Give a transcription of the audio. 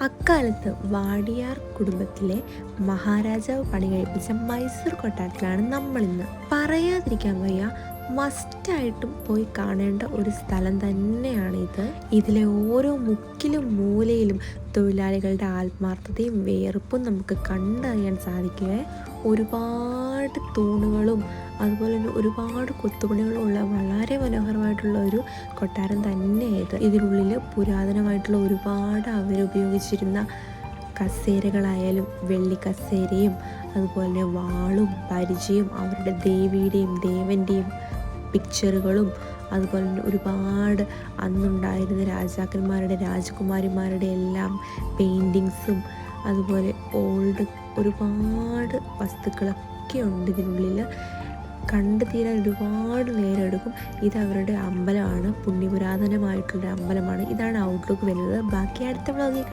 അക്കാലത്ത് വാടിയാർ കുടുംബത്തിലെ മഹാരാജാവ് പണി കഴിപ്പിച്ച മൈസൂർ കൊട്ടാരത്തിലാണ് നമ്മളിന്ന്. പറയാതിരിക്കാൻ വയ്യ, മസ്റ്റായിട്ടും പോയി കാണേണ്ട ഒരു സ്ഥലം തന്നെയാണ് ഇത്. ഇതിലെ ഓരോ മുക്കിലും മൂലയിലും തൊഴിലാളികളുടെ ആത്മാർത്ഥതയും വേർപ്പും നമുക്ക് കണ്ടറിയാൻ സാധിക്കുക. ഒരുപാട് തൂണുകളും അതുപോലെ തന്നെ ഒരുപാട് കൊത്തുപണികളുള്ള വളരെ മനോഹരമായിട്ടുള്ള ഒരു കൊട്ടാരം തന്നെയായത്. ഇതിനുള്ളിൽ പുരാതനമായിട്ടുള്ള ഒരുപാട് അവരുപയോഗിച്ചിരുന്ന കസേരകളായാലും വെള്ളി കസേരയും അതുപോലെ തന്നെ വാളും പരിചയും അവരുടെ ദേവിയുടെയും ദേവൻ്റെയും പിക്ചറുകളും അതുപോലെ തന്നെ ഒരുപാട് അന്നുണ്ടായിരുന്ന രാജാക്കന്മാരുടെ രാജകുമാരിമാരുടെ എല്ലാം പെയിൻറ്റിങ്സും അതുപോലെ ഓൾഡ് ഒരുപാട് വസ്തുക്കളൊക്കെ ഉണ്ട് ഇതിനുള്ളിൽ. കണ്ടു തീരാൻ ഒരുപാട് നേരം എടുക്കും. ഇത് അവരുടെ അമ്പലമാണ്, പുണ്യപുരാതനമായിട്ടുള്ള അമ്പലമാണ്. ഇതാണ് ഔട്ട്ലുക്ക് വരുന്നത്. ബാക്കി അടുത്ത വ്ളോഗിൽ